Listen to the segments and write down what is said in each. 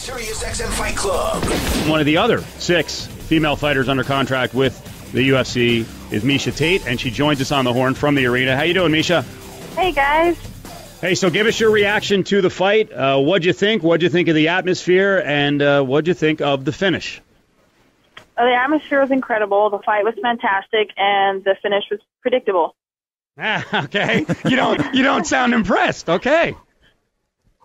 SiriusXM Fight Club. One of the other 6 female fighters under contract with the UFC is Miesha Tate, and she joins us on the horn from the arena. How you doing, Miesha? Hey, guys. Hey, so give us your reaction to the fight. What'd you think? What'd you think of the atmosphere? And what'd you think of the finish? The atmosphere was incredible. The fight was fantastic, and the finish was predictable. Okay. You don't sound impressed. Okay.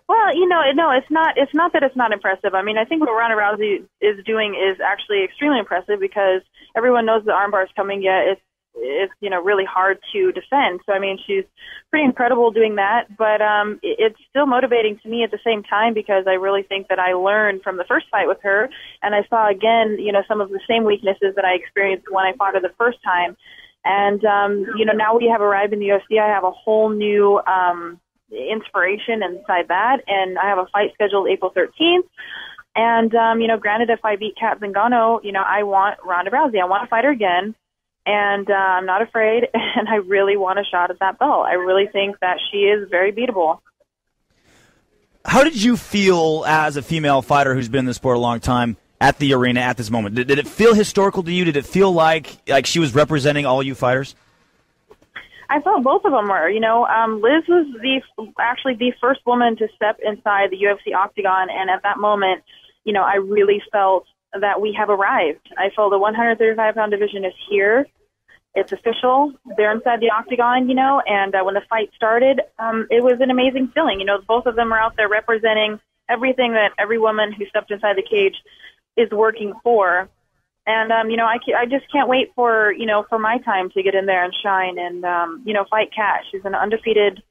Well, no, it's not. It's not that it's not impressive. I mean, I think what Ronda Rousey is doing is actually extremely impressive because everyone knows the armbar is coming. Yet it's really hard to defend. So I mean, she's pretty incredible doing that. But it's still motivating to me at the same time because I really think that I learned from the first fight with her, and I saw again, some of the same weaknesses that I experienced when I fought her the first time. And now we have arrived in the UFC. I have a whole new inspiration inside that, and I have a fight scheduled April 13th. And granted, if I beat Kat Zingano, I want Ronda Rousey. I want to fight her again, and I'm not afraid. And I really want a shot at that belt. I really think that she is very beatable. How did you feel as a female fighter who's been in the sport a long time at the arena at this moment? Did it feel historical to you? Did it feel like she was representing all you fighters? I thought both of them were. Liz was actually the first woman to step inside the UFC octagon, and at that moment, I really felt that we have arrived. I felt the 135-pound division is here. It's official. They're inside the octagon, and when the fight started, it was an amazing feeling. Both of them are out there representing everything that every woman who stepped inside the cage is working for. And, I just can't wait for my time to get in there and shine and, fight Kat. She's an undefeated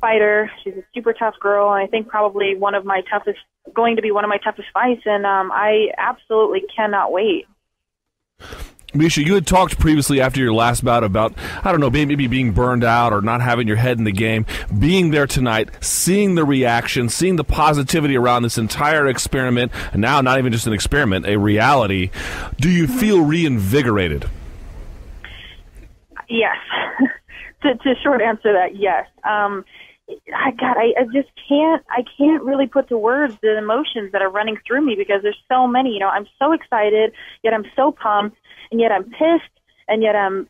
fighter. She's a super tough girl. And I think probably going to be one of my toughest fights. And I absolutely cannot wait. Miesha, you had talked previously after your last bout about, I don't know, maybe being burned out or not having your head in the game. Being there tonight, seeing the reaction, seeing the positivity around this entire experiment, and now not even just an experiment, a reality, do you feel reinvigorated? Yes. to short answer that, yes. I just can't really put to words the emotions that are running through me because there's so many. I'm so excited, yet I'm so pumped. And yet I'm pissed, and yet I'm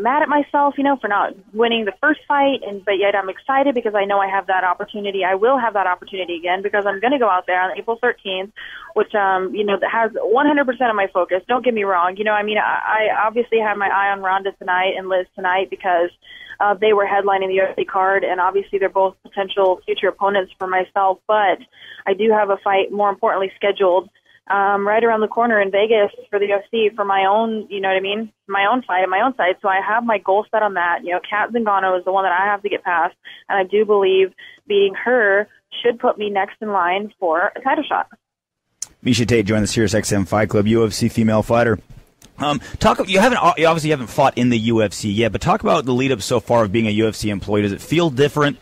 mad at myself, for not winning the first fight. But yet I'm excited because I know I have that opportunity. I will have that opportunity again because I'm going to go out there on April 13th, which that has 100% of my focus. Don't get me wrong. I obviously have my eye on Ronda tonight and Liz tonight because they were headlining the UFC card, and obviously they're both potential future opponents for myself. But I do have a fight, more importantly, scheduled right around the corner in Vegas for the UFC for my own, my own fight and my own site. So I have my goal set on that. Kat Zingano is the one that I have to get past, and I do believe beating her should put me next in line for a title shot. Miesha Tate joined the SiriusXM Fight Club, UFC female fighter. You obviously haven't fought in the UFC yet, but talk about the lead up so far of being a UFC employee. Does it feel different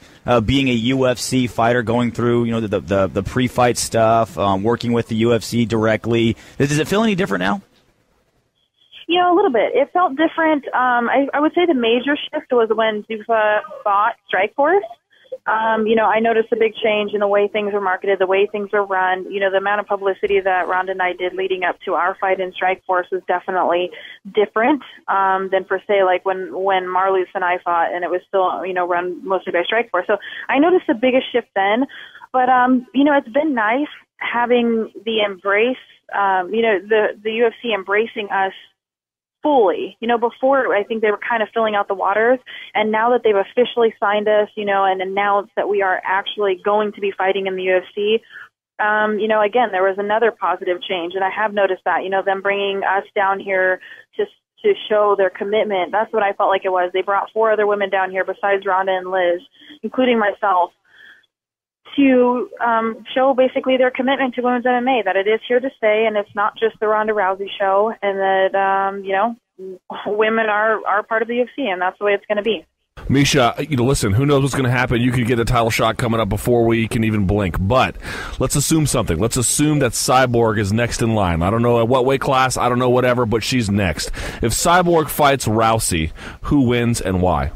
being a UFC fighter, going through the pre-fight stuff, working with the UFC directly? Does it feel any different now? A little bit. It felt different. I would say the major shift was when Zuffa fought Strikeforce. I noticed a big change in the way things were marketed, the way things were run. The amount of publicity that Ronda and I did leading up to our fight in Strikeforce was definitely different than per se like when Marloes and I fought, and it was still run mostly by Strikeforce. So I noticed the biggest shift then. But it's been nice having the embrace, the UFC embracing us fully. Before I think they were kind of filling out the waters, and now that they've officially signed us, and announced that we are actually going to be fighting in the UFC, again, there was another positive change, and I have noticed that, them bringing us down here to show their commitment. That's what I felt like it was. They brought 4 other women down here besides Ronda and Liz, including myself, to show basically their commitment to women's MMA, that it is here to stay, and it's not just the Ronda Rousey show, and that, women are part of the UFC, and that's the way it's going to be. Miesha, listen, who knows what's going to happen? You could get a title shot coming up before we can even blink. But let's assume something. Let's assume that Cyborg is next in line. I don't know at what weight class, I don't know whatever, but she's next. If Cyborg fights Rousey, who wins and why?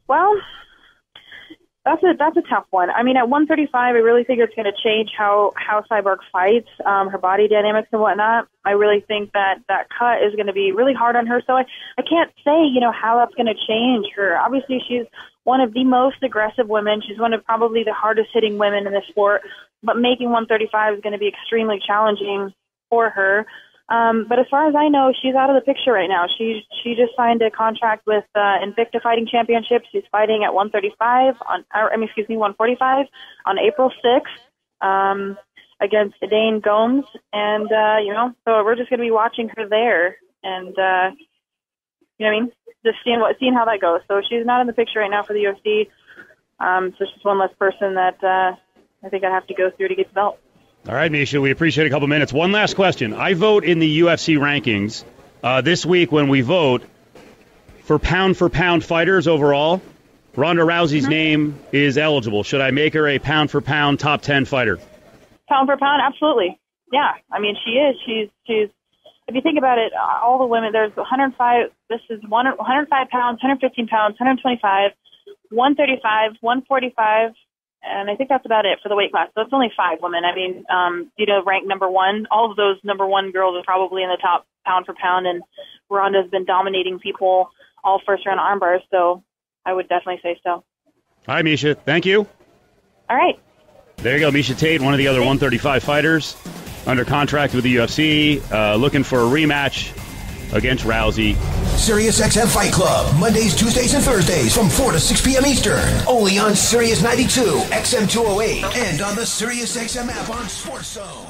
Well, That's a tough one. I mean, at 135, I really think it's going to change how Cyborg fights, her body dynamics and whatnot. I really think that cut is going to be really hard on her. So I can't say, how that's going to change her. Obviously, she's one of the most aggressive women. She's one of probably the hardest hitting women in the sport. But making 135 is going to be extremely challenging for her. But as far as I know, she's out of the picture right now. She just signed a contract with Invicta Fighting Championship. She's fighting at 145 145 on April 6th against Dane Gomes, and so we're just going to be watching her there, and just seeing how that goes. So she's not in the picture right now for the UFC. So she's one less person that I think I have to go through to get the belt. All right, Miesha, we appreciate a couple minutes. One last question. I vote in the UFC rankings this week when we vote for pound fighters overall. Ronda Rousey's name is eligible. Should I make her a pound-for-pound top 10 fighter? Pound for pound, absolutely. Yeah, I mean, she is. She's. If you think about it, all the women, there's 105. This is 105 pounds, 115 pounds, 125, 135, 145. And I think that's about it for the weight class. So it's only 5 women. I mean, ranked number 1. All of those number 1 girls are probably in the top pound for pound, and Ronda's been dominating people all first-round armbars, so I would definitely say so. All right, Miesha, thank you. All right. There you go, Miesha Tate, one of the other 135 fighters under contract with the UFC, looking for a rematch against Rousey. SiriusXM Fight Club, Mondays, Tuesdays, and Thursdays from 4 to 6 p.m. Eastern. Only on Sirius 92, XM 208, and on the SiriusXM app on Sports Zone.